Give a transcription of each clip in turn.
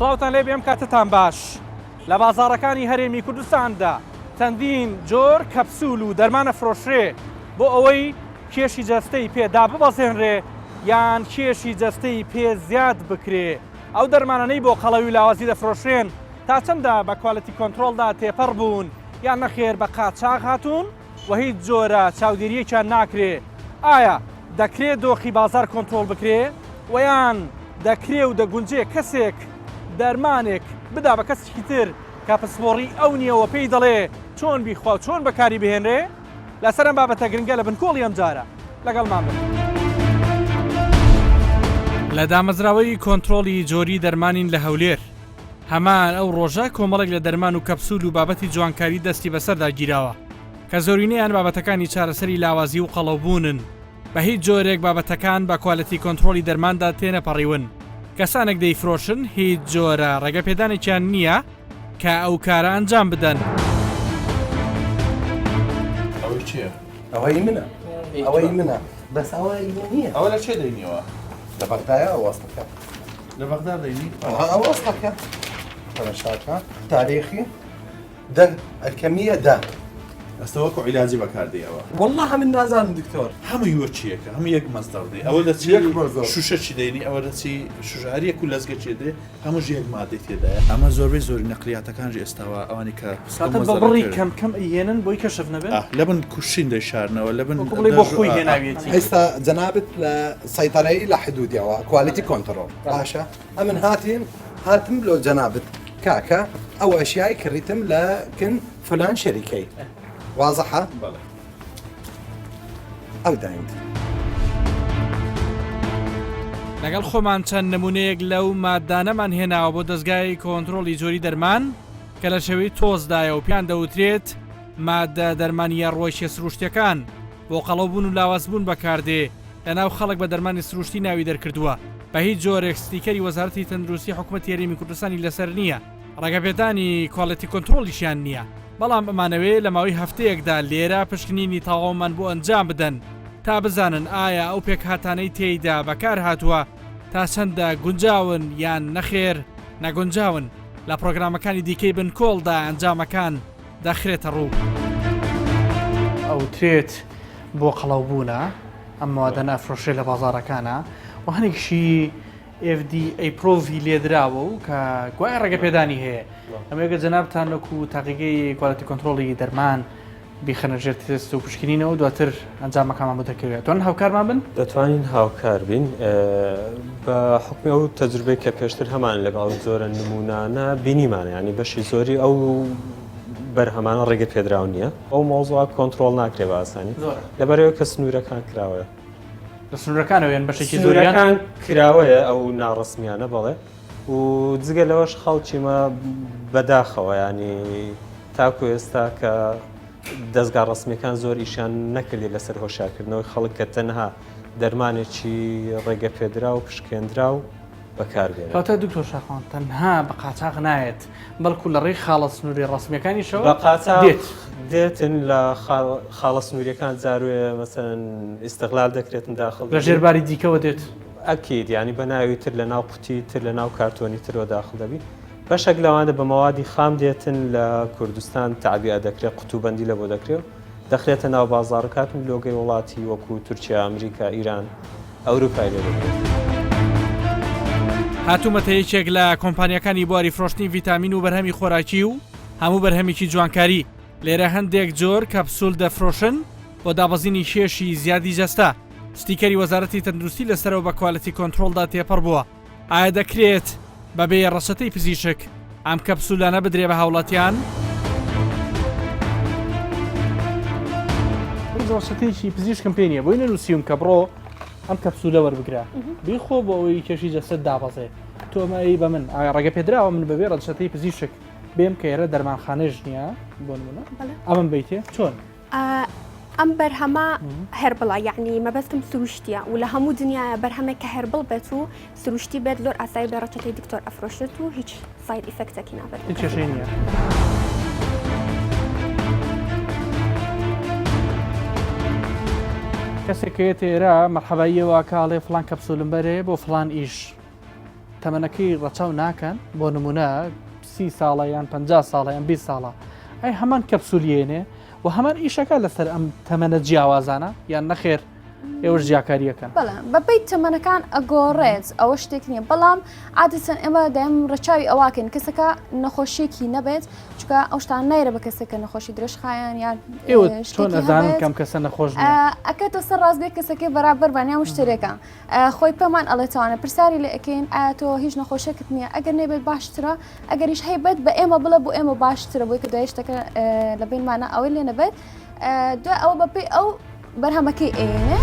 سڵاوتان لێ بێم کاتتان باش لە بازاڕەکانی هەرێمی کوردستاندا چەندین جۆر کەپسول و دەرمانە فرۆشرێ بۆ ئەوەی کێشی جەستەی پێدا ببەزێنرێ یان کێشی جەستەی پێ زیاد بکرێ. ئەو دەرمانانەی بۆ قەڵەوی لاوازی دەفرۆشرێن تا چەندە بە کواڵەتی کۆنتترۆلدا تێپەڕ بوون یان نەخێر بە قاچاق هاتوون و هیچ جۆرە چاودێریەکیان ناکرێ. ئایا دەکرێت دۆخی بازار کۆنتترۆل بکرێ ویان دەکرێ و دەگونجێ کەسێک دەرمانێک بدا بە کەسێکی تر کە پسپۆڕی ئەو نییەوە پێی دەڵێ چۆن بیخوا چۆن بەکاری بهێنرێ لەسەرم بابەتە گرنگە لە بنکۆڵی ئەم جارە لەگەڵمان بن. لە دامەزراوەی کۆنتترۆلی جۆری دەرمانین لە هەولێر هەمان ئەو ڕۆژە کۆمەڵێک لە دەرمان و کەپسول و بابەتی جوانکاری دەستی بەسەردا گیراوە کە زۆرینەیان بابەتەکانی چارەسەری لاوازی و قەڵەوبوونن. بە هیچ جۆرێک بابەتەکان بە کواڵەتی کۆنتترۆلی دەرماندا تێنەپەڕیون. کەسانێک دەیفرۆشن هیچ جۆرە ڕێگە پێدانێکیان نییە کە ئەو کارە ئەنجام بدەن. ئەوەی چییە؟ ئەوەی منە ئەوەی منە بەس ئەوەی نییە. ئەوە لە چێ دەینیەوە؟ لە بەغدایە ئەوەستەکە لە بەغدا دەینی؟ ئەوەستەکە فەرەشاکە تاریخی دەن ئەلکەمیە دە ئەستەوەکو عیلاجی بەکاردەیەوە. والله من نازانم دکتۆر هەمووی وە چیەکە هەموو یەک مەزدەڕدەی ئەوە لە چی شوشە چی دەینی ئەوە لە چی شوژاریەک و لەزگە چێ دێ هەموو یەک مادەی تێدایە. ئەمە زۆربەی زۆری نەقلیاتەکانژ ئێستاوە ئەوانی کە بڕی کەم کەم ئێنن بۆی کەشف نەبێت لە بن کوشین دەیشارنەوە لە بن بۆ خۆی هێناوێتی. ئێستا جەنابەت لە سەیطرەی لە حدودیەوە کوالیتی کۆنتترۆل باشە ئەمن هاتم لۆ جەنابەت کاکە ئەو ئەشیای کڕیتم لە کن فلان شەریکەی واضحة؟ بله. ئەو دایند. لەگەڵ خۆمان چەند نمونەیەک لەو مادانەمان هێناوە بۆ دەستگای کۆنتترۆلی جۆری دەرمان کە لە شەوەی تۆزدایە و پیان دەوترێت مادە دەرمانیە ڕۆیشە سروشتیەکان بۆ قەڵەوبوون و لاوازبوون بەکاردێ لەناو خەڵک بە دەرمانی سروشتی ناوی دەرکردووە. بە هیچ جۆرێک ستیکەری وەزارەتی تەندروستی حکوومەتی هەرێمی کوردستانی لەسەر نییە ڕێگەپێدانی کواڵەتی کۆنتترۆلیشیان نییە. بەڵام ئەمانەوێ لە ماوەی هەفتەیەکدا لێرە پشکنینی تاوامان بۆ ئەنجام بدەن تا بزانن ئایا ئەو پێکهاتانەی تێیدا بەکار هاتووە تا چەندە گونجاون یان نەخێر نەگونجاون لە پرۆگرامەکانی دیکەی بنکۆڵدا ئەنجامەکان دەخرێتە ڕوو. ئەو ترێت بۆ قەڵەوبوونە ئەم مادە نافرۆشێ لە بازاڕەکانە و هەنێکشی FDA پرۆڤی لێدراوە و کە گوای ڕێگە پێدانی هەیە. ئەمەگە جەنابتان وەکو تاقیگەی کواڵەتی کۆنتترۆلی دەرمان بیخەنەژێت تست و پشکنینەوە دواتر ئەنجامەکانمان بۆ دەکەوێت. توان هاوکارمان بن؟ دەتوانین هاوکار بین بە حکمی ئەو تەجروبەی کە پێشتر هەمان لەگەڵ زۆرە نمونانە بینیمانە ینی بەشی زۆری ئەو بەرهەمانە ڕێگە پێدراو نییە. ئەو مۆزوع کۆنتترۆل ناکرێ بە ئاسانی لەبەرەوە کە سنوورەکان کراوە. لە سنوورەکانەوەیان بەشێکی زۆریان کراوەیە ئەو ناڕسمیانە بەڵێ و جگە لەوەش خەڵکیمە بەداخەوە ینی تاکو ئێستا کە دەستگا ڕسمیەکان زۆر ئیشان نەکردی لەسەر هۆشارکردنەوەی خەڵک کە تەنها دەرمانێکی ڕێگە پێدرا و پشکێنرا و بەکاربێنێت. کاتە دکتۆر شاخۆن تەنها بە قاچاق نایەت بەڵکو لە ڕێی خاڵە سنووری ڕسمیەکانیشەوە بە قاچاق دێتن لە خاڵە سنووریەکان جاروێ مەسەن ئیستیغلال دەکرێتن داخل لە ژێرباری دیکەوە دێت. ئەکید ینی بە ناوی تر لە ناو قوتی تر لە ناو کارتۆنی ترەوە داخل دەبی. بەشێک لەوانە بە مەوادی خام دێتن لە کوردستان تعبیە دەکرێت قوتوبەندی لە بۆ دەکرێت دەخرێتە ناو بازاڕەکات و لۆگەی وڵاتی وەکو تورکیا ئەمریکا ئیران ئەوروپای لێ دەکرێت. هاتوومەتە یەکێک لە کۆمپانیەکانی بواری فرۆشتنی ڤیتامین و بەرهەمی خۆراکی و هەموو بەرهەمێکی جوانکاری لێرە هەندێک جۆر کەپسول دەفرۆشن بۆ دابەزینی کێشی زیادی جەستە. ستیکەری وەزارەتی تەندروستی لەسەرەوە بە کواڵەتی کۆنتترۆلدا تێپەڕ بووە. ئایا دەکرێت بەبێ ڕەشەتەی پزیشک ئەم کەپسولانە بدرێ بە هاوڵاتیان؟ ڕەشەتێکی پزیشکم پێ نییە بۆی نەنووسیم کە بڕۆ ئەم کەپسولە وەربگرە بیخۆ بۆ ئەوەی کێشی جەستت دابەزێ. تۆمەی بە من ئایا ڕێگە پێدراوە من بەبێ ڕەشەتەی پزیشک بێم کە ئێرە دەرمانخانەش نییە بۆ نمونە ئەمەم بیتێ چۆن؟ ئەم بەرهەمە هەربڵە یعنی مەبەستم سروشتیە و لە هەموو دنیاە بەرهەمێک کە هەربڵ بێت و سروشتی بێت زۆر ئاسایی بە ڕەچەتەی دکتۆر ئەفرۆشێت و هیچ ساید ئیفەکتێکی نابێت. هیچ کێشەی نییە. کەسێک کە ئێرە مەرحەباییەوە کاڵێ فڵان کەپسولم بەرێ بۆ فڵان ئیش تەمەنەکەی ڕەچاو ناکەن بۆ نمونە 30 ساڵە یان 50 ساڵە یان 20 ساڵە ئەی هەمان کەپسولێنێ و هەمان ئیشەکە لەسەر ئەم تەمەنە جیاوازانە یان نەخێر ئێوەش جیاکاریەکەن بەڵێ بەپەی تەمەنەکان ئەگۆڕێت ئەوە شتێک نییە بەڵام عادەتەن ئێمە دەم ڕەچاوی ئەواکەن کەسەکە نەخۆشیێکی نەبێت چکە ئەو شتان نایرە بە کەسێکە نەخۆشی درێژخایان یان ئێوە چۆن ئەزانن کەم کەسە نەخۆش ئەکەتە سەر ڕاستبێ کەسەکەی بەرابەر بانیان مشتێکە خۆی پەمان ئەڵێتوانە پرسیاری لێ ئەەکەین ئایا تۆ هیچ نەخۆشەکەت نییە ئەگەر نێبێت باشترە ئەگەریش هەیبێت بە ئێمە بڵە بۆ ئێمە باشترە بۆی کە دوای شتەکە لە بینمانە ئەوەی لێ نەبێت دوای ئەوە بەپێی ئەو بەرهەمەکەی ئێنێ.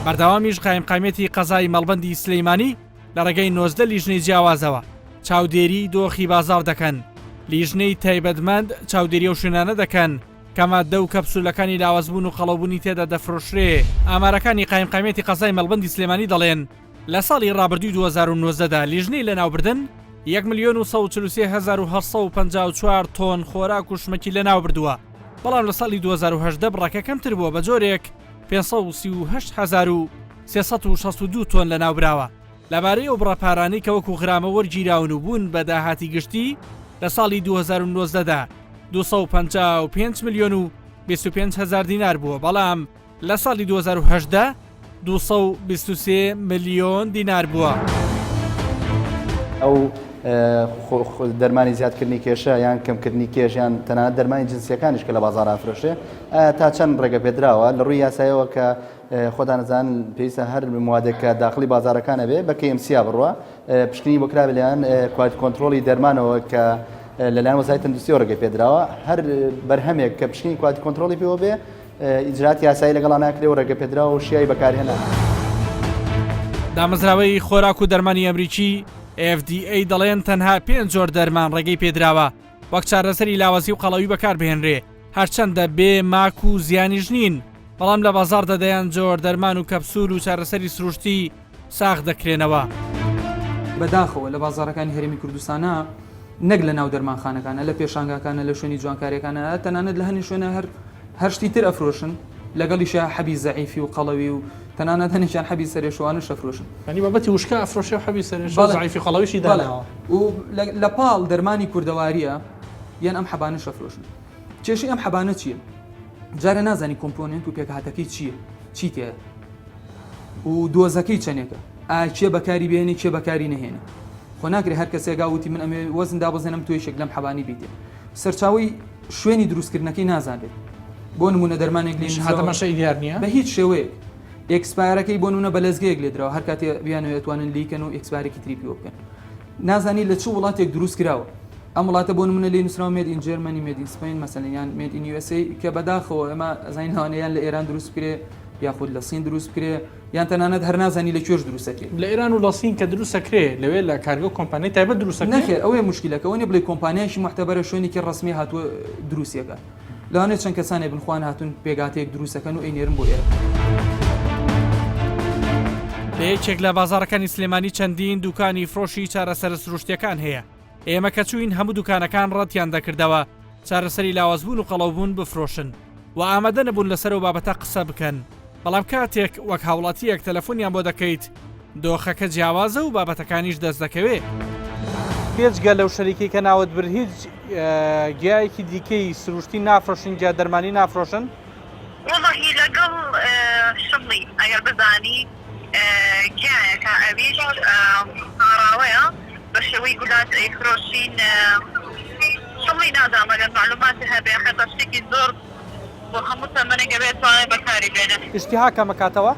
بەردەوامیش قایمقامێتی قەزای مەڵبەندی سلەیمانی لە ڕێگەی 19 لیژنەی جیاوازەوە چاودێری دۆخی بازاڕ دەکەن لیژنەی تایبەتمەند چاودێری و شوێنانە دەکەن کەمادە و کەپسولەکانی لاوازبوون و قەڵەوبوونی تێدا دەفرۆشرێ ئامارەکانی قایمقامێتی قەزای مەڵبەندی سلێمانی دەڵێن لە ساڵی ڕابردووی 2019دا لیژنەی لەناوبردن 1,43754 تۆن خۆراک و شمەکی لەناو بردووە بەڵام لە ساڵی 2010 بڕەکە کەمتر بووە بە جۆرێک 538,362 تۆن لەناو براوە لەبارەی ئەو بڕەپارانەی کە وەکو غرامە وەرگیراون و بوون بە داهاتی گشتی لە ساڵی 2019دا 255 ملیۆن و 25 هزار دینار بووە بەڵام لە ساڵی 2010 223 ملیۆن دینار بووە. ئەو دەرمانی زیادکردنی کێشە یان کەمکردنی کێژیان تەنانەت دەرمانی جنسیەکانیش کە لە بازار ئافرۆشێ تا چەند ڕێگە پێدراوە لە ڕووی یاسایەوە کە خۆتان نەزان پێویستە هەر موادێکە داخلی بازارەکانە بێ بە KMCA بڕوە پشکنی بۆ کرابلیان کوالتی کۆنتترۆلی دەرمانەوە کە لەلایەن وەزارەتی تەندروستی ڕێگە پێدراوە هەر بەرهەمێک کە پشکنی کوالتی کۆنتترۆلی پێوە بێ ئیجراتی یاسایی لەگەڵا ناکرێ و ڕێگە پێدراوە و شیایی بەکارهێنا. دامەزراوەی خۆراک و دەرمانی ئەمریکی FDA دەڵێن تەنها 5 جۆر دەرمان ڕێگەی پێدراوە وەک چارەسەری لاوازی و قەڵەوی بەکار بهێنرێ هەرچەندە بێ ماک و زیانیش نین بەڵام لە بازار دەدەیان جۆر دەرمان و کەپسول و چارەسەری سروشتی ساغ دەکرێنەوە. بەداخەوە لە بازارەکانی هەرێمی کوردستانە نەک لە ناو دەرمانخانەکانە لە پێشانگاکانە لە شوێنی جوانکاریەکانە تەنانەت لە هەنی شوێنە هەر شتی تر ئەفرۆشن لەگەڵیشە حەبی زەعیفی و قەڵەوی و تەنانەت هەنیشان حەبی سەرێشوانە شەفرۆشن ینی بابەتی وشکە ئەفرۆشە و حەبی سەرێش زەعیفی قەڵەویشی داڵێەوە و لە پاڵ دەرمانی کوردەواریە یان ئەم حەبانە شەفرۆشن. کێشەی ئەم حەبانە چییە؟ جارە نازانی کۆمپۆننت و پێکهاتەکەی چییە؟ چی تێ و دۆزەکەی چەندێکە؟ کێ بەکاری بێنی کێ بەکاری نەهێنێ. خۆ ناکرێ هەر کەسێک گاوتی من ئەمێ وەزن دابەزێنم توێشێک لەم حەبانی بیتێ. سەرچاوی شوێنی دروستکردنەکەی نازانێت. بۆ نمونە دەرمانێک لێ هاتەمەشەی دیار نییە بە هیچ شێوەیەک ئێکسپایرەکەی بۆ نمونە بە لەزگەیەک لێدراوە هەر کاتێ بیانەوە ئەتوانن لیکەن و ئێکسپایرێکی تری پێوە بکەن. نازانی لە چ وڵاتێک دروست کراوە. ئەم وڵاتە بۆ نمونە لێ نووسراوە مێد ئین جەرمەنی مێد ئین سپین مەسەلەن یان مێد ئین USA کە بەداخەوە ئێمە ئەزانین هەوانەیان لە ئێران دروست بکرێ یاخود لە سین دروست بکرێ یان تەنانەت هەر نازانی لە کوێش دروستەکرێت. لە ئێران و لە سین کە دروستەکرێ لەوێ لە کارگە کۆمپانیای تایبەت دروستەکرێت نەخێر ئەوەیە مشکلەکەەوە نیە بڵێ کۆمپانیایشی محتەبەرە شوێنێکی ڕسمی هاتووە دروستیەکە. لەوانێت چەند کەسانێ بنخواان هاتون پێگاتەیەک دروستەکەن و ئەینێرن بۆ ئێرە. لە یەکێک لە بازارەکانی سلێمانی چەندین دوکانی فرۆشی چارەسەر سروشتیەکان هەیە. ئێمە کە چوین هەموو دوکانەکان ڕەتیان دەکردەوە چارەسەری لاوازبوون و قەڵەوبوون بفرۆشن و ئامادە نەبوون لەسەر و بابەتە قسە بکەن بەڵام کاتێک وەک هاوڵاتیەک تەلەفۆنیان بۆ دەکەیت دۆخەکە جیاوازە و بابەتەکانیش دەست دەکەوێت. پێچگە لەو شەریکی کە ناوت بر هیچ گیایەکی دیکەی سروشتی نافرۆشن جا دەرمانی نافرۆشن؟ وڵی لەگەڵ شڵی ئەگەر بزانی گیایەکە ئەویش هاڕاوەیە بە شێوەی گولات ئەیفرۆشین شڵی نادامەگەن معلوماتی هەبێ حتا شتێکی زۆر بۆ هەموو تەمەنێکە بێت توانێت بەکاری بێنێت. ئیشتیها کەمەکاتەوە؟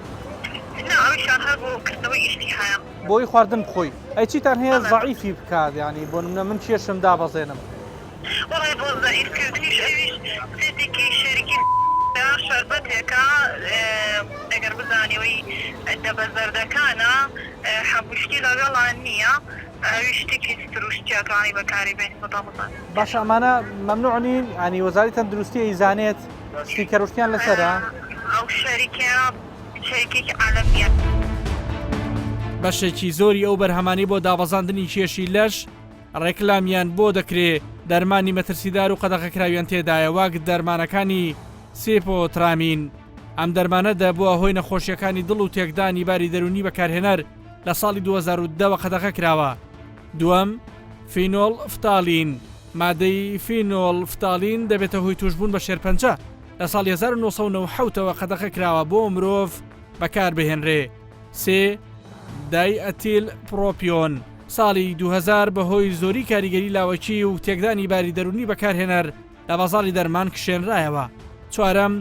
ئەویشان هەر بۆ کردنەوەی ئیشتیهایە بۆی خواردن بخۆی. ئەی چیتان هەیە زەعیفی بکات ینی بۆ نمونە من کێشم دابەزێنم. وڵی بۆ زەعیفکردنیش ئەویش سێتێکی شەریکی شەربەتێکە ئەگەر بزانیەوەی دەبەزەردەکانە حەبوشکی لەگەڵان نییە ئەوی شتێکی سروشتیەکانی بەکاری بێت بەدەڵبان. باش ئەمانە مەمنوعنین ینی وەزارەتی تەندروستی ئیزانێت شتی کەروشتیان لەسەرە؟ ئەو شەریکە شەریکێکی عالەمیە. بەشێکی زۆری ئەو بەرهەمانی بۆ دابەزاندنی کێشی لەش ڕێکلامیان بۆ دەکرێت دەرمانی مەترسیدار و قەدەغەکراویان تێدایە واک دەرمانەکانی سێپۆترامین ئەم دەرمانە دەبووە هۆی نەخۆشیەکانی دڵ و تێکدانی باری دەرونی بەکارهێنەر لە ساڵی 2010 قەدەغە کراوە. دووەم فینۆڵ فتالین. مادەی فینۆڵ فتالین دەبێتە هۆی توشبوون بە شێرپەنجە. لە ساڵی 1990ەوە قەدەغە کراوە بۆ مرۆڤ بەکاربهێنرێ. سێ دای ئەتیل پرۆپیۆن. ساڵی 2000 بەهۆی زۆری کاریگەری لاوەکی و تێکدانی باری دەرونی بەکارهێنەر لە بازاڕی دەرمان کشێنرایەوە. چوارەم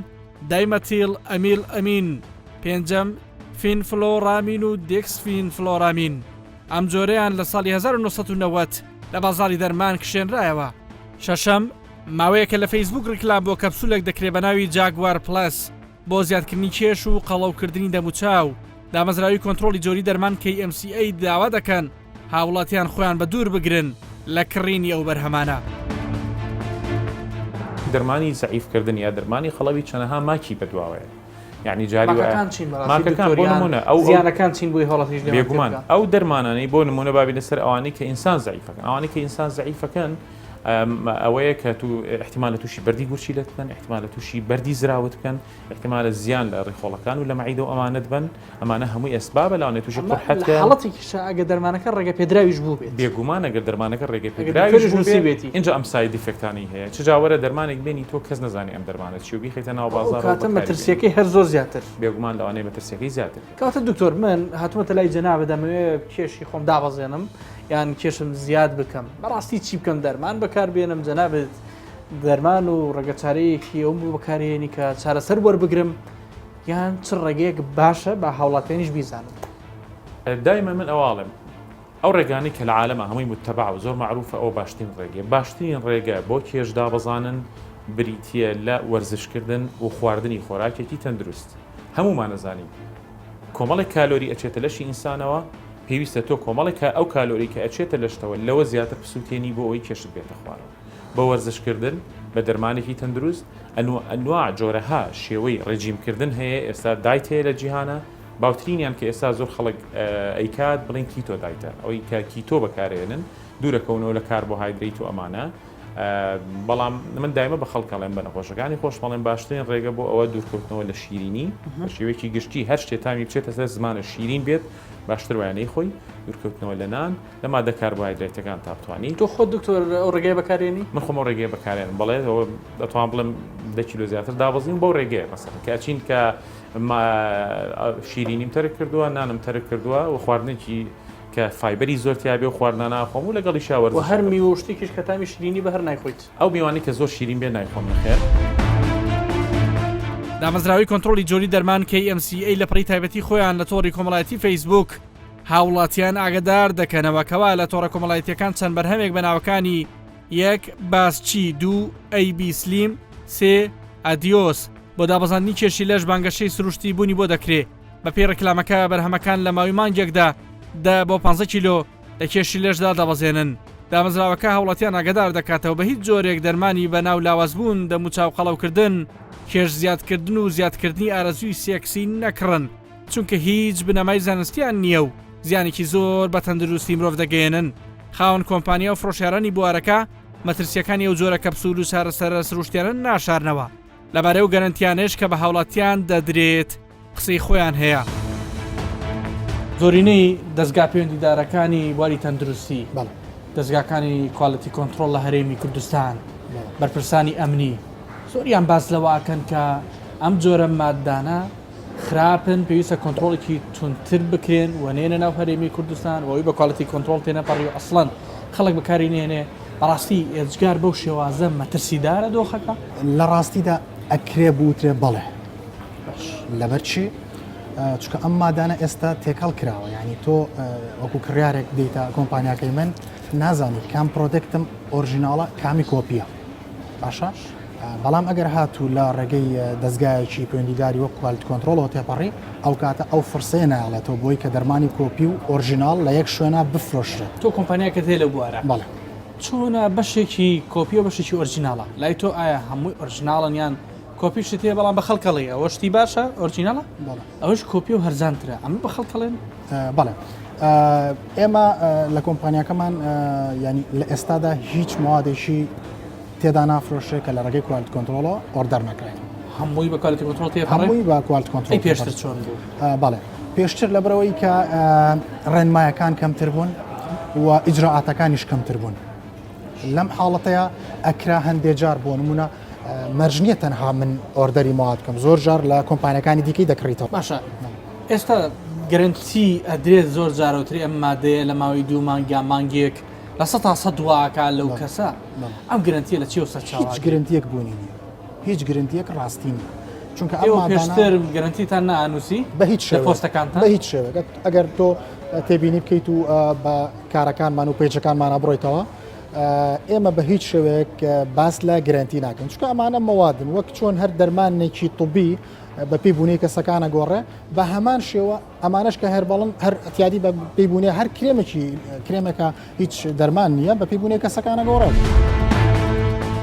دایمەتیل ئەمیل ئەمین. پێنجەم فینفلۆرامین و دێکسفینفلۆرامین. ئەم جۆرەیان لە ساڵی 1990 لە بازاڕی دەرمان کشێنرایەوە. شەشەم ماوەیەکە لە فەیسبوک ڕیکلام بۆ کەپسولێک دەکرێت بە ناوی جاگوار پلس بۆ زیادکردنی کێش و قەڵەوکردنی دەموچاو. دامەزراوی کۆنتڕۆلی جۆری دەرمان KMCA داوا دەکەن هاوڵاتیان خۆیان بە دوور بگرن لە کڕینی ئەو بەرهەمانە. دەرمانی زەعیفکردن یا دەرمانی خەڵەوی چەنەها ماکی بەدواوەیە. یعنی جاری ماکەکان بۆ نمونە ئەو زیانەکان چین بۆی هەڵەتیش بێگومان ئەو دەرمانانەی بۆ نمونە بابینە سەر ئەوانەی کە ئینسان زەعیفەکەن. ئەوانەی کە ئینسان زەعیفەکەن ئەوەیە کە تو احتیمالە تووشی بەردی گورچیلت بکەن، احتیمالە تووشی بەردی زراوت بکەن، احتیمالە زیان لە ڕێخۆڵەکان و لە مەعیدە و ئەمانەت بن. ئەمانە هەمووی ئەسبابە لەوانێت تووشی قورحەت حاڵەتێکیش ئەگە دەرمانەکە ڕێگە پێدراویش بوو بێت. بێگومان ئەگەر دەرمانەکە ڕێگە پێدراویش بێتی اینجا ئەم ساید دیفکتانی هەیە. چ جاوەرە دەرمانێک بێنی تۆ کەس نەزانێ ئەم دەرمانێت چی و بیخیتە ناو بازاڕ کاتە مەترسیەکەی هەر زۆر زیاتر. بێگومان لەوانەیە مەترسیەکەی زیاتر. کاتە دکتۆر من هاتوومەتە لای جەنابە دەمەوێت کێشی خۆم دابەزێنم یان کێشم زیاد بکەم. بەڕاستی چی بکەم دەرمان بەکاربێنم جەنابێت دەرمان و ڕێگەچارەیەکی ئەوم بوو بەکارهێنی کە چارەسەر وەربگرم یان چ ڕێگەیەک باشە بە هاوڵاتیانیش بیزانم. دایما من ئەواڵم ئەو ڕێگانی کە لە عالەمە هەمووی متتەبع و زۆر معروفە ئەو باشترین ڕێگە. باشترین ڕێگە بۆ کێش دابەزانن بریتیە لە وەرزشکردن و خواردنی خۆراکێکی تەندروست. هەمومان نەزانین کۆمەڵی کالۆری ئەچێتە لەشی ئینسانەوە پێویستە تۆ کۆمەڵێکە ئەو کالۆری کە ئەچێتە لەشتەوە لەوە زیاتر پسووتێنی بۆ ئەوی کێشت بێتە خوارەوە. بە وەرزشکردن بە دەرمانێکی تەندروست ئەنواع جۆرەها شێوەی ڕێجیمکردن هەیە. ئێستا دایت هەیە لە جیهانە باوترینیان کە ئێستا زۆر خەڵک ئەیکات بڵین کیتۆ دایتە ئەوەی کە کیتۆ بەکارێنن دوورەکەونەوە لە کاربۆهایدریت و ئەمانە. بەڵام من دایمە بە خەڵکەڵێن بە نەخۆشەکانی خۆشمەڵێن باشترین ڕێگە بۆ ئەوە دوورکەوتنەوە لە شیرینی بە شێوەیەکی گشتی هەر شتێ تامی بچێتە سەر زمانە شیرین بێت باشتر وایانەی خۆی دوورکەوتنەوە لە نان لە مادە کاربۆهایدرێتەکان تا بتوانیت. تۆ خۆ دکتۆر ئەو ڕێگەی بەکارێنی؟ من خۆم ڕێگەی بەکارێنم بەڵێ ئەوە دەتوان بڵم 10 کیلۆ زیاتر دابەزین بۆ ڕێگەیە مەسەڵەن کە ئەچین کە شیرینیم تەرک کردووە نانم تەرک کردووە و خواردنێکی کە فایبەری زۆر تیابێ و خواردنانە خۆم و لەگەڵی شاوەرز و هەر میوە شتێکیش کە تامی شیرینی بە هەر نایخۆیت. ئەو میوانی کە زۆر شیرین بێ نایخۆم نەخێر. دامەزراوی کۆنتڕۆلی جۆری دەرمان KMCA لە پڕی تایبەتی خۆیان لە تۆڕی کۆمەڵایەتی فەیسبوک هاوڵاتیان ئاگدار دەکەنەوە کەوا لە تۆڕە کۆمەڵایەتیەکان چەند بەرهەمێک بەناوەکانی 1 باسچی 2 ئەیبی سلیم 3 ئەدیۆس بۆ دابەزاندنی کێشی لەش بانگەشەی سروشتی بوونی بۆ دەکرێت. بە پێی ڕکلامەکە بەرهەمەکان لە ماوەی مانگێکدا 10 بۆ 15 کیلۆ لە کێشی لەشدا دەبەزێنن. دامەزراوەکە هاوڵاتیان ئاگدار دەکاتەوە بە هیچ جۆرێک دەرمانی بە ناو لاوازبوون دەموچاو قەڵەوکردن کێش زیادکردن و زیادکردنی ئارەزووی سێکسی نەکڕن چونکە هیچ بنەمای زانستیان نییە و زیانێکی زۆر بە تەندروستی مرۆڤ دەگەێنن. خاوەن کۆمپانیا و فرۆشیارانی بوارەکە مەترسیەکانی ئەو جۆرە کەپسول و چارەسەرە سروشتیانە ناشارنەوە لەبارەی و گەرنتیانش کە بە هاوڵاتیان دەدرێت قسەی خۆیان هەیە. زۆرینەی دەستگا پەیوەندیدارەکانی واری تەندروستی دەستگاکانی کواڵەتی کۆنتڕۆڵ لە هەرێمی کوردستان بەرپرسانی ئەمنی زۆریان باس لەوەکەن کە ئەم جۆرە ماددانە خراپن پێویستە کۆنتڕۆڵێکی تونتر بکرێن و نێنە ناو هەرێمی کوردستان و ئەوی بە کواڵەتی کۆنتڕۆڵ تێنەپەڕی و ئەسڵەن خەڵک بەکاری نێنێ. بەڕاستی ئێجگار بەو شێوازە مەترسیدارە دۆخەکە؟ لە ڕاستیدا ئەکرێ بوترێ بەڵێ لەبەر چی؟ چکە ئەم مادانە ئێستا تێکەڵ کراوە یعنی تۆ وەکو کڕیارێک دیتە کۆمپانیاکەی من نازانی کام پرۆدەکتم ئۆرژیناڵە کامی کۆپیە باشە؟ بەڵام ئەگەر هاتوو لە ڕێگەی دەستگایەکی پەیوەندیداری وەک کوالتی کۆنتڕۆڵەوە تێپەڕی ئەو کاتە ئەو فرسێ نایڵێتەوە بۆی کە دەرمانی کۆپی و ئۆرژیناڵ لە یەک شوێنە بفرۆشرێت. تۆ کۆمپانیاکە تێ لە بوارە بەڵێ چۆنە بەشێکی کۆپی و بەشێکی ئۆرژیناڵە لای تۆ ئایا هەمووی ئۆرژیناڵن یان کۆپیشت هەیە بەڵام بە خەڵکەڵێ ئەوە شتی باشە ئۆرژیناڵە؟ ئەوەش کۆپی و هەرزانترە ئەمە بە خەڵکەڵێن؟ بەڵێ ئێمە لە کۆمپانیاکەمان ینی لە ئێستادا هیچ موادێکی تێدا نافرۆشێت کە لە ڕێگەی کوالتی کۆنتڕۆڵەوە ئۆردەر نەکرێت. هەمووی بە کواڵتی کۆنتڕۆڵ تێپەڕێ؟ هەمووی بە کوالتی کۆنتڕۆڵ. پێشتر چۆن بوو؟ بەڵێ پێشتر لە بەرەوەی کە ڕێنمایەکان کەمتر بوون و ئیجراعاتەکانیش کەمتر بوون لەم حاڵەتەیە ئەکرا هەندێک جار بۆ نمونە مەرجنیە تەنها من ئۆردەری ماوات بکەم زۆر جار لە کۆمپانیەکانی دیکەی دەکڕیتەوە باشە ئێستا گەرنتی ئەدرێت زۆر جارەوتری ئەم مادەیە لە ماوەی 2 مانگ یا مانگێک لە 100 دواکە لەو کەسە ئەم گرنتیە لە چی هیچ گرنتیەک بوونی نیە هیچ گرنتیەک ڕاستی نیە چونکە ئەوە پێشتر گرنتیتان نانووسی بە هیچ پۆستەکانتان بە هیچ شێوەیەک ئەگەر تۆ تێبینی بکەیت و بە کارەکانمان و پێچەکانمان بڕۆیتەوە ئێمە بە هیچ شێوەیەک باس لە گرنتی ناکەن چونکە ئەمانە مەوادن وەک چۆن هەر دەرمانێکی طبی بە پێیبوونی کەسەکانە گۆڕێ بە هەمان شێوە ئەمانش کە هەربەڵن هەر ئەتیادی بە پێیبوونی هەر کرێمێکە هیچ دەرمان نییە بە پێیبوونی کەسەکانە گۆڕێ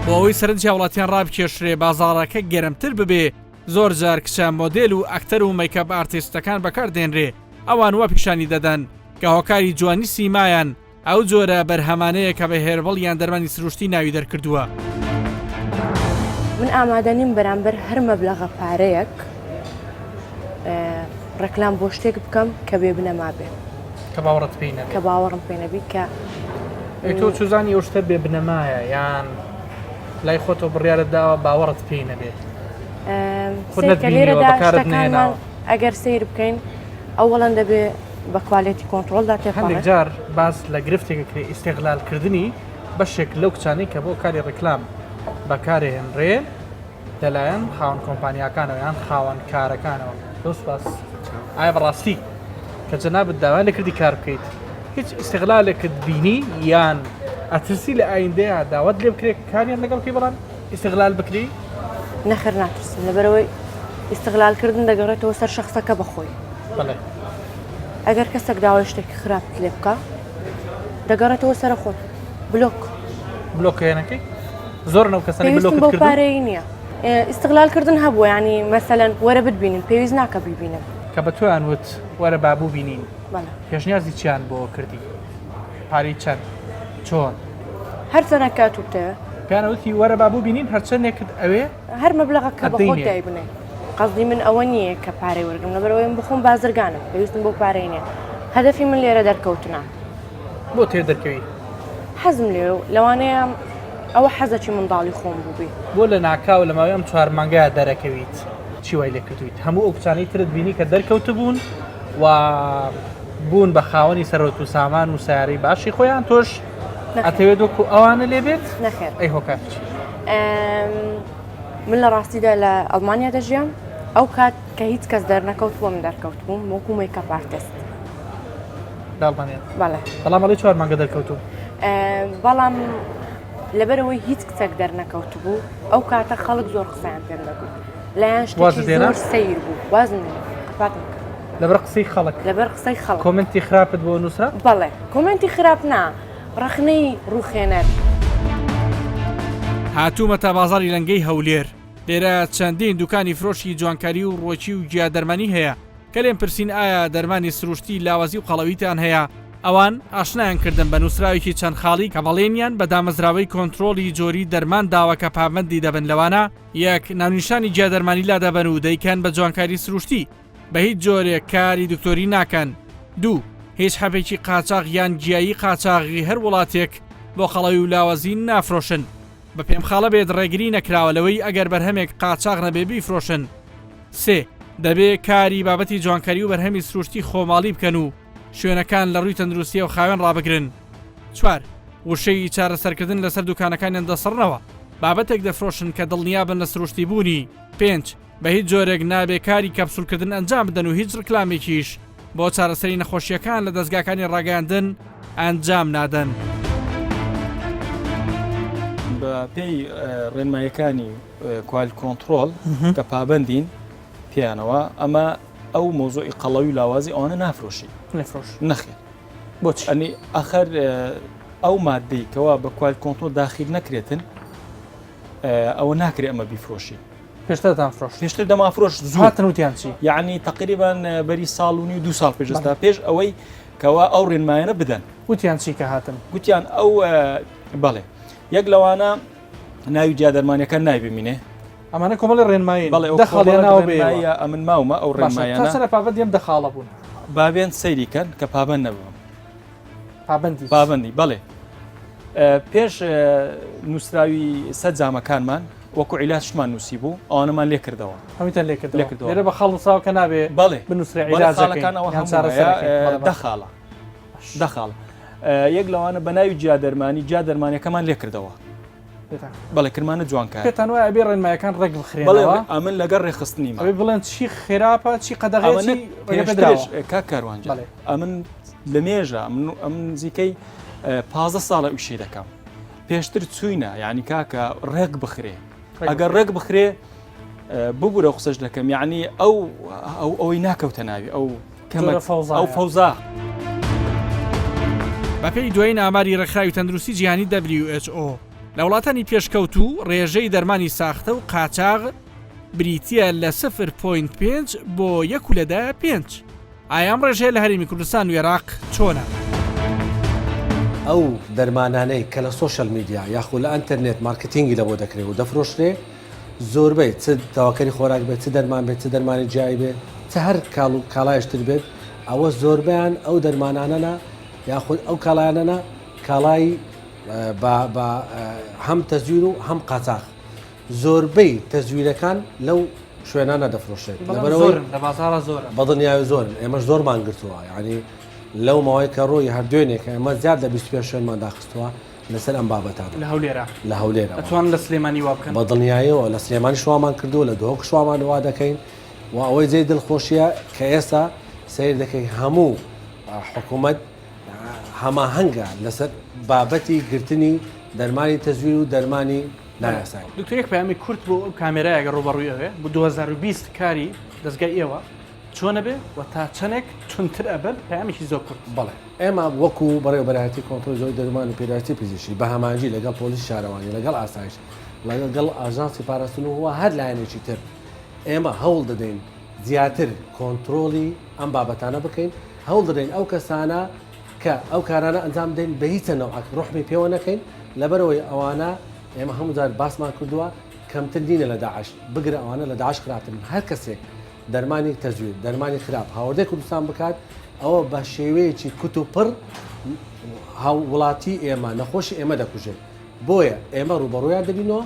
بۆ ئەوەی سەرنجی وڵاتیان ڕابکێشرێ بازاڕەکە گەرمتر ببێ زۆر جار کچە مۆدل و ئەکتەر و مەیکەپ ئارتیستەکان بەکاردێنرێ ئەوان وە پیشانی دەدەن کە هۆکاری جوانی سیمایان ئەو جۆرە بەرهەمانەیە کە بە هێربڵ یان دەرمانی سروشتی ناوی دەرکردووە من ئامادەنیم بەرامبەر هەر مەبلەغە پارەیەک ڕێکلام بۆ شتێک بکەم کە بێ بنەما بێ کە باوەڕت پێی نەبێت کە باوەڕم پێ نەبی کە تۆ چوزانی ئەو شتە بێ بنەمایە یان لای خۆتۆ بڕیارت داوە باوەڕت پێی نەبێت لێرەدا شتەکانمان ئەگەر سیر بکەین ئەوەڵەن دەبێ بە کوالێتی کۆنتترۆلدا هەندێک جار باس لە گرفتێککرێ ئیسێغلالکردنی بەشێک لەو کچانەی کە بۆ کاری ڕێکلام بەکارهێنرێ لەلایەن خاوەن کۆمپانیاکانەوە یان خاوەن کارەکانەوە دۆست باس ئایا بەڕاستی کە جەنابەت داوای لەکردی کار بکەیت هیچ ئیسێغلالێکت بینی یان ئەترسی لە ئایندەیە داوت لێ بکرێت کاریان لەگەڵ پێی بەڵام ئیسێغلال بکری نەخێر ناترسم لەبەرەوەی ئیسێغلالکردن دەگەڕێتەوە سەر شەخصەکە بەخۆی ئەگەر کەسێک داوای شتێکی خراپ لێ بکە دەگەڕێتەوە سەر خۆت بلۆکێنەکەی زۆر نەو کەسانی بۆ پارەی نییە ئیسێغلالکردن هەبووە ینی مەسەلەن وەرە بتبینین پێویست ناکە بیبینن کە بە تۆیان وت وەرە بابوو بینین پێشنیازی چیان بۆ کردی پارەی چەند چۆن هەر چەنەکات وتە پیانەوتی وەرە بابوو بینین هەرچەندێکت ئەوێ هەر مەبلەغە کە بە خۆت دای بنێ قەزدی من ئەوە نییە کە پارەی وەرگم لەبەرەوەی من بخۆم بازرگانم پێویستم بۆ پارەی نییە هەدەفی من لێرە دەرکەوتنە بۆ تێ دەرکەوی حەزم لێ لەوانەیە ئەوە حەزەکی منداڵی خۆم بووبی بۆ لە ناکاو لە ماوەی ئەم 4 مانگایە دەرەکەویت چی وای لێ کردویت هەموو ئەو کچانەی ترت بینی کە دەرکەوتە بوون و بوون بە خاوەنی سەرۆت و سامان و سیارەی باشی خۆیان تۆش ئەتەوێت وەکو ئەوانە لێبێت نەخێر ئەی هۆکات من لە ڕاستیدا لە ئەڵمانیا دەژیام ئەو کات کە هیچ کەس دەرنەکەوت بۆ من دەرکەوت بووم وەکو مەیکەپ ئارتیست بەڵام ئەڵێ 4 مانگە دەرکەوتوو بەڵام لەبەرەوەی هیچ کچێک دەرنەکەوت بوو ئەو کاتە خەڵک زۆر قسەیان پێم دەگوت لایەن شتێکی زۆر سەیر بوو وازم لەبەر قسەی خەڵک لەبەر قسەی خەڵک کۆمنتی خراپت بۆ نووسرا بەڵێ کۆمنتی خراپ نا ڕخنەی ڕووخێنەر هاتوومە تا بازاری لەنگەی هەولێر لێرە چەندین دوکانی فرۆشی جوانکاری و ڕۆکی و گیادەرمانی هەیە کە لێم پرسین ئایا دەرمانی سروشتی لاوازی و قەڵەویتان هەیە ئەوان ئاشنایان کردن بە نووسراوێکی چەند خاڵی کە بەڵێنیان بە دامەزراوەی کۆنتترۆلی جۆری دەرمان داواکە پابندی دەبن لەوانە یەک ناونیشانی گیادەرمانی لا دەبن و دەیکەن بە جوانکاری سروشتی بە هیچ جۆرێک کاری دکتۆری ناکەن دوو هیچ حەبێکی قاچاق یان گیایی قاچاغی هەر وڵاتێک بۆ خەڵەوی و لاوازی نافرۆشن بە پێم خاڵە بێت ڕێگری نەکراوەلەوەی ئەگەر بەرهەمێک قاچاق نەبێ بیفرۆشن سێ دەبێ کاری بابەتی جوانکاری و بەرهەمی سروشتی خۆماڵی بکەن و شوێنەکان لە ڕووی تەندروستیە و خاوێن ڕابگرن چوار وشەی چارەسەرکردن لەسەر دوکانەکانیان دەسڕنەوە بابەتێک دەفرۆشن کە دڵنیابن لە سروشتی بوونی پێنج بە هیچ جۆرێک نابێ کاری کەپسولکردن ئەنجام بدەن و هیچ ڕکلامێکیش بۆ چارەسەری نەخۆشیەکان لە دەستگاکانی ڕاگەاندن ئەنجام نادەن بە پێی ڕێنمایەکانی کوال کۆنتترۆل کە پابندین پیانەوە ئەمە ئەو مۆزۆی قەڵەوی لاوازی ئەوانە نافرۆشی نەخێت بۆچ ئەنی ئەخەر ئەو مادەی کەوا بە کوال کۆنتترۆل داخل نەکرێتن ئەوە ناکرێت ئەمە بیفرۆشی پێشترتان فرۆش پێشتر دەمافرۆش زواتن وتیان چی یعنی تقریبان بەری ساڵونی 2 ساڵ پێشستا پێش ئەوەی کەوا ئەو ڕێنمایانە بدەن وتیان چی کە هاتن گوتیان ئەو بەڵێ یەک لەوانە ناوی جادەرمانیەکە نایبمینێ ئەمانە کۆمەڵی ڕێنمایی بەڵێ دەخەڵیانەوە بێ ئەمن ماومە ئەو ڕێنمایانە سەر پابەت دێم دەخاڵە بوون بابێن سەیریکەن کە پابند نەبووم پابندی بەڵێ پێش نووسراوی سە جامەکانمان وەکو عیلاتشمان نووسی بوو ئەوانەمان لێ کردەوە هەمیتان لێ کردەوە لێرە بە خەڵساو کە نابێ بەڵێ بنووسرە عیلاجەکانەوە دەخاڵە یەک لەوانە بە ناوی جیا دەرمانیەکەمان لێ کردەوە بەڵێ کرمانە جوانکە پێتان وایە ئەبێ ڕێنمایەکان ڕێک بخرێنەوە ئەمن لەگەر ڕێخستنیمە ئەوێ بڵێن چی خێراپە چی قەدەغێتی کا کاروانجا ئەمن لە مێژە ئەم نزیکەی 15 ساڵە وشەی دەکەم پێشتر چوینە یعنی کاکە ڕێک بخرێ ئەگەر ڕێک بخرێ ببوورە قسەش دەکەم یعنی ئەوەی ناکەوتە ناوی ئەو فەوزا بەپێی دوایین ئاماری ڕێکخراوی تەندروستی جیهانی WHO لە وڵاتانی پێشکەوتوو ڕێژەی دەرمانی ساختە و قاچاغ بریتیە لە 0.5 بۆ 1/5 ئایام ڕێژەیە لە هەرێمی کوردستان و عێراق چۆنە؟ ئەو دەرمانانەی کە لە سوۆشەل میدیا یاخود لە ئەنتەرنێت مارکتینگی لە بۆ دەکرێت و دەفرۆشرێ زۆربەی چ تاواکەری خۆراک بێت چ دەرمان بێت چ دەرمانی جیایی بێت چ هەر کاڵایشتر بێت ئەوە زۆربیان ئەو دەرمانانە یاخود ئەو کاڵایانە کاڵایی هەم تەزویر و هەم قاچاغ زۆربەی تەزویرەکان لەو شوێنانە دەفرۆشێت بەدڵنیاوی زۆر ئێمەش زۆرمان گرتووە یعنی لەو ماوەی کە ڕۆی هەردوێنێکە ئەمە زیاد لە 25 شوێنمان داخستووە لەسەر ئەم بابەتان لە هەولێرە ئەتوان لە سلێمانی وا بکەن بەدڵنیاییەوە لە سلێمانی شوامان کردو لە دۆک شوامان وا دەکەین و ئەوەی جێی دڵخۆشیە کە ئێستا سیر دەکەی هەموو حکوومەت هەماهەنگە لەسەر بابەتی گرتنی دەرمانی تەزویر و دەرمانی نایاسایی دکتۆر پامی کورت بۆ ئەو کامێرایەگە ڕۆبەڕوویەوێ بۆ 2020 کاری دەستگای ئێوە چۆنە بێ و تا چەندێک چونتر ئەبن پامێکی زۆر کورت بەڵێ ئێمە وەکو بەڕێوەبەرهەتی کۆنتڕۆلی زۆری دەرمان و پێداویستی پزیشکی بە هەمانجی لەگەڵ پۆلیس شارەوانی لەگەڵ ئاسایش لەگەڵ ئاژانسی پاراستن و هەر لایەنێکی تر ئێمە هەوڵ دەدەین زیاتر کۆنتڕۆلی ئەم بابەتانە بکەین هەوڵ دەدەین ئەو کەسانە کە ئەو کارانە ئەنجام بدەین بە هیچ نەوعک ڕحمی پێوە نەکەین لەبەرەوەی ئەوانە ئێمە هەموو جار باسمان کردووە کەمتر دینە لە داعش بگرە ئەوانە لە داعش خراپترن هەر کەسێک دەرمانی تەزویر دەرمانی خراپ هاوردەی کوردستان بکات ئەوە بە شێوەیەکی کوت و پڕ وڵاتی ئێمە نەخۆشی ئێمە دەکوژێت بۆیە ئێمە ڕوبەڕۆیان دەبینەوە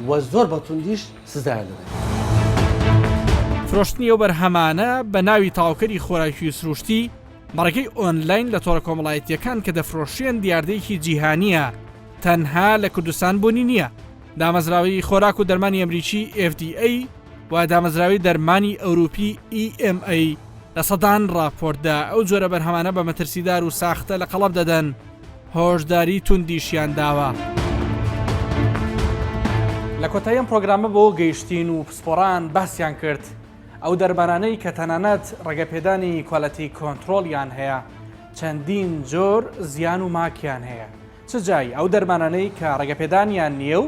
و زۆر بە توندیش سزایان دەدەین فرۆشتنی ئەو بەرهەمانە بە ناوی تاواکەری خۆراکی سروشتی بەڕێگەی ئۆنلاین لە تۆڕە کۆمەڵایەتیەکان کە دەفرۆشێن دیاردەیەکی جیهانیە تەنها لە کوردستان بوونی نییە دامەزراوی خۆراک و دەرمانی ئەمریکی FDA و دامەزراوی دەرمانی ئەوروپی EMA لە سەدان راپۆرتدا ئەو جۆرە بەرهەمانە بە مەترسیدار و ساختە لە قەڵەب دەدەن هۆشداری توندیشیان داوە لە کۆتاییەم پرۆگرامە بۆ گەیشتین و پسپۆران باسییان کرد ئەو دەربارانەی کە تەنانەت ڕێگەپێدانی کۆڵەتی کۆنتترۆلیان هەیە چەندین جۆر زیان و ماکیان هەیە چ جای ئەو دەرمانانەی کە ڕێگەپێدانیان نییە و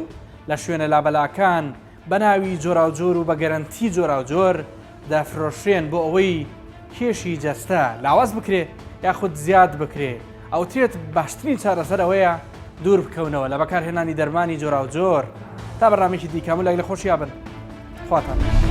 لە شوێنە لابەلاکان بە ناوی جۆراوجۆر و بە گەرنتی جۆراوجۆر دەفرۆشێن بۆ ئەوەی کێشی جەستە لاواز بکرێ یاخود زیاد بکرێ ئەو تێت باشترین چارەسەرەوەیە دوور بکەونەوە لە بەکارهێنانی دەرمانی جۆراوجۆر تا بەڕامێکی دیکەمە لەگەڵ خۆشییا بن خواتان.